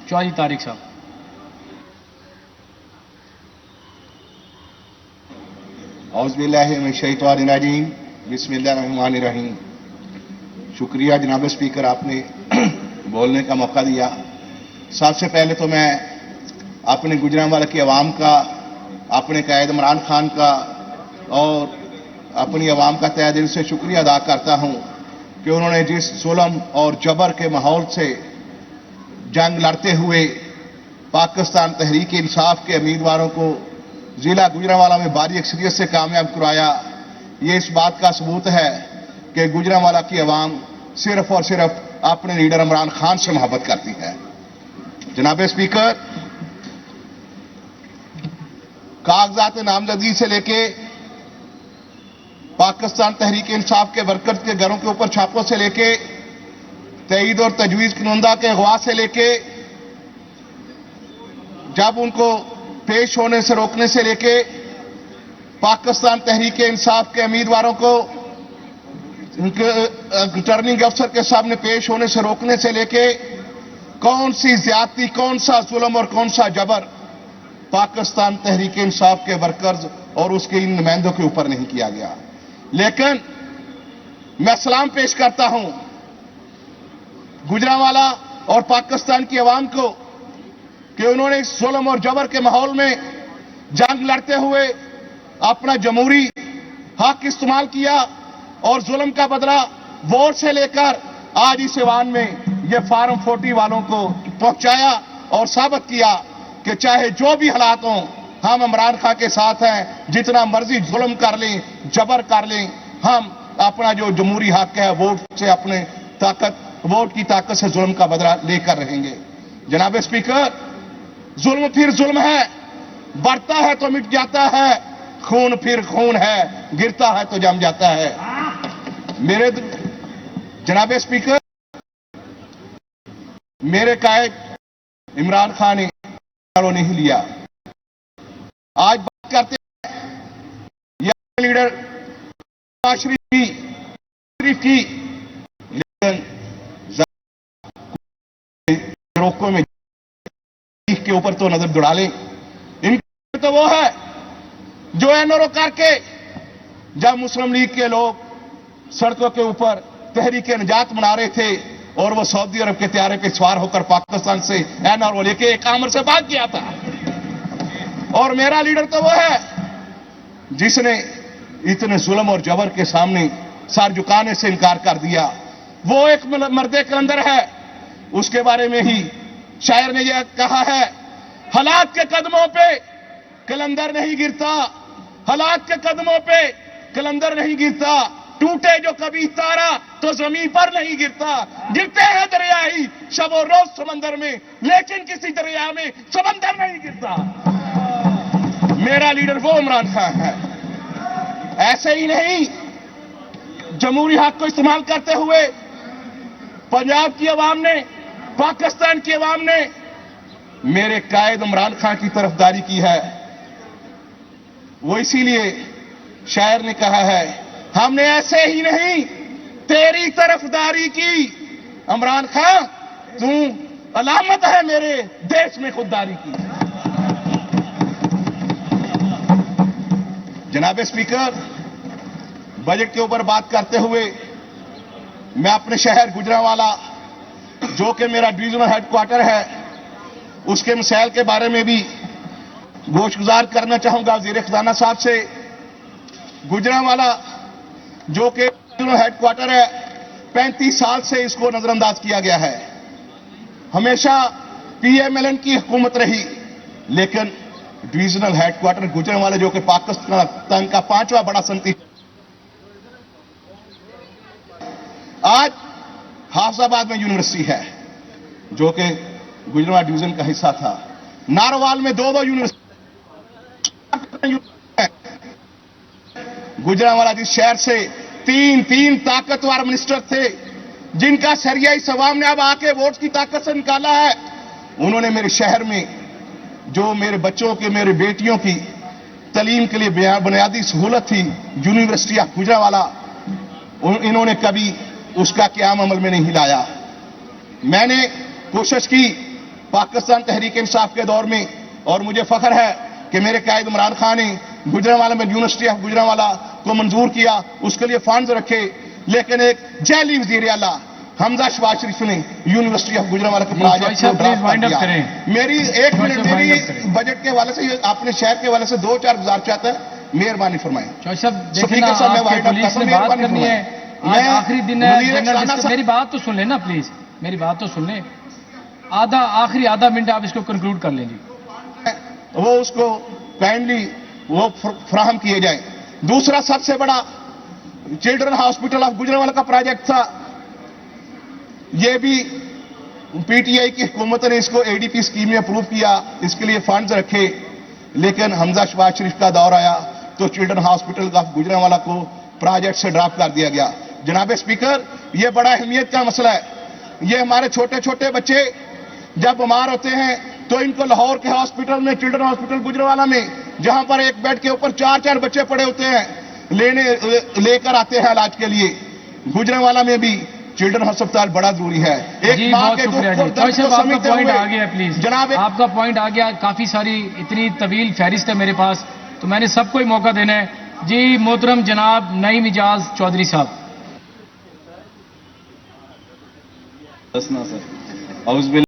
चौधरी तारिक साहब। औज़ुबिल्लाहिमिनश्शैतानिर्रजीम, बिस्मिल्लाहिर्रहमानिर्रहीम। शुक्रिया जनाब स्पीकर, आपने बोलने का मौका दिया। सबसे पहले तो मैं अपने गुजरांवाला की आवाम का, अपने कायद इमरान खान का और अपनी आवाम का तहे दिल से शुक्रिया अदा करता हूं कि उन्होंने जिस जुल्म और जबर के माहौल से जंग लड़ते हुए पाकिस्तान तहरीक इंसाफ के उम्मीदवारों को जिला गुजरांवाला में भारी अक्सरियत से कामयाब कराया, ये इस बात का सबूत है कि गुजरांवाला की आवाम सिर्फ और सिर्फ अपने लीडर इमरान खान से मोहब्बत करती है। जनाब स्पीकर, कागजात नामजदगी से लेके पाकिस्तान तहरीक इंसाफ के वर्कर्स के घरों के ऊपर छापों से लेके तईद और तजवीज कुनंदा के अगवा से लेके जब उनको पेश होने से रोकने से लेके पाकिस्तान तहरीक इंसाफ के उम्मीदवारों को उनके रिटर्निंग अफसर के सामने पेश होने से रोकने से लेके कौन सी ज्यादती, कौन सा जुल्म और कौन सा जबर पाकिस्तान तहरीक इंसाफ के वर्कर्स और उसके इन नुमाइंदों के ऊपर नहीं किया गया। लेकिन मैं सलाम पेश करता हूं गुजरांवाला और पाकिस्तान की आवाम को कि उन्होंने इस जुल्म और जबर के माहौल में जंग लड़ते हुए अपना जमहूरी हक इस्तेमाल किया और जुल्म का बदला वोट से लेकर आज इस ऐवान में ये फार्म 40 वालों को पहुंचाया और साबित किया कि चाहे जो भी हालात हों, हम इमरान खान के साथ हैं। जितना मर्जी जुल्म कर लें, जबर कर लें, हम अपना जो जमहूरी हक है वोट से, अपने वोट की ताकत से जुल्म का बदला लेकर रहेंगे। जनाब स्पीकर, जुल्म फिर जुल्म है, बढ़ता है तो मिट जाता है, खून फिर खून है, गिरता है तो जम जाता है। मेरे जनाब स्पीकर, मेरे कायद इमरान खान ने नहीं लिया। आज बात करते हैं यह लीडर शरीफ की, लेकिन रोकों में के ऊपर तो नजर दौड़ा लें। इनका तो वो है जो एनओरो करके जब मुस्लिम लीग के लोग सड़कों के ऊपर तहरीक निजात मना रहे थे और वो सऊदी अरब के त्यारे पे सवार होकर पाकिस्तान से एनओरो लेके एक आमर से भाग गया था। और मेरा लीडर तो वो है जिसने इतने जुल्म और जबर के सामने सर झुकाने से इनकार कर दिया। वो एक मर्दे कलंदर है, उसके बारे में ही शायर ने यह कहा है, हालात के कदमों पे कलंदर नहीं गिरता, हालात के कदमों पे कलंदर नहीं गिरता, टूटे जो कभी तारा तो जमीन पर नहीं गिरता। गिरते हैं दरियाई शबो रोज समंदर में, लेकिन किसी दरिया में समंदर नहीं गिरता। मेरा लीडर वो इमरान खान है। ऐसे ही नहीं, जमहूरी हक को इस्तेमाल करते हुए पंजाब की आवाम ने, पाकिस्तान की आवाम ने मेरे कायद इमरान खान की तरफदारी की है। वो इसीलिए शायर ने कहा है, हमने ऐसे ही नहीं तेरी तरफदारी की, इमरान खान तू अलामत है मेरे देश में खुददारी की। जनाब स्पीकर, बजट के ऊपर बात करते हुए मैं अपने शहर गुजरांवाला, जो कि मेरा डिवीजनल हेडक्वार्टर है, उसके मसाइल के बारे में भी गोशगुजार करना चाहूंगा वज़ीर खजाना साहब से। गुजरांवाला जो कि डिवीजनल हेडक्वार्टर है, 35 साल से इसको नजरअंदाज किया गया है। हमेशा पीएमएलएन की हुकूमत रही, लेकिन डिवीजनल हेडक्वार्टर गुजरांवाला जो कि पाकिस्तान का 5वां बड़ा सनती, आज हाफिजाबाद में यूनिवर्सिटी है जो कि गुजरांवाला डिवीजन का हिस्सा था। नारोवाल में 2 यूनिवर्सिटी। गुजरांवाला जिस शहर से 3 ताकतवर मिनिस्टर थे, जिनका सरिया इस अवाम ने अब आके वोट की ताकत से निकाला है, उन्होंने मेरे शहर में जो मेरे बच्चों के, मेरे बेटियों की तालीम के लिए बुनियादी सहूलत थी, यूनिवर्सिटी ऑफ गुजरांवाला, इन्होंने कभी उसका क़याम अमल में नहीं लाया। मैंने कोशिश की पाकिस्तान तहरीक इंसाफ के दौर में, और मुझे फख्र है कि मेरे कायद इमरान खान ने गुजरांवाला में यूनिवर्सिटी ऑफ गुजरांवाला को मंजूर किया, उसके लिए फंड्स रखे, लेकिन एक जैली वजीर आला हमजा शहबाज शरीफ ने यूनिवर्सिटी ऑफ गुजरांवाला के प्रोजेक्ट को ड्राफ्ट कर दिया। मेरी एक मिनट, मेरी बजट के हवाले से, आपने शहर के हवाले से 2-4 गुजार चाहता है, मेहरबानी फरमाएं। स्पीकर साहब, मैं वाइड अप करता हूं, मेहरबानी फरमाएं। आज आखिरी दिन है, मेरी बात तो सुन लेना प्लीज, मेरी बात तो सुन ले। आखिरी आधा मिनट आप इसको कंक्लूड कर लेंगे, वो उसको काइंडली वो फराहम किए जाए। दूसरा सबसे बड़ा चिल्ड्रन हॉस्पिटल ऑफ गुजरांवाला का प्रोजेक्ट था, ये भी पीटीआई की हुकूमत ने इसको एडीपी स्कीम में अप्रूव किया, इसके लिए फंड्स रखे, लेकिन हमजा शहबाज शरीफ का दौर आया तो चिल्ड्रन हॉस्पिटल ऑफ गुजरांवाला को प्रोजेक्ट से ड्रॉप कर दिया गया। जनाब स्पीकर, यह बड़ा अहमियत का मसला है। ये हमारे छोटे छोटे बच्चे जब बीमार होते हैं तो इनको लाहौर के हॉस्पिटल में, चिल्ड्रन हॉस्पिटल गुजरांवाला में, जहां पर एक बेड के ऊपर 4-4 बच्चे पड़े होते हैं, लेकर आते हैं इलाज के लिए। गुजरांवाला में भी चिल्ड्रन अस्पताल बड़ा जरूरी है। एक मां के आपका पॉइंट आ गया, प्लीज जनाब, आपका पॉइंट आ गया। काफी सारी इतनी तवील फहरिस्त है मेरे पास, तो मैंने सबको ही मौका देना है। जी मोहतरम जनाब नईम इजाज चौधरी साहब। सर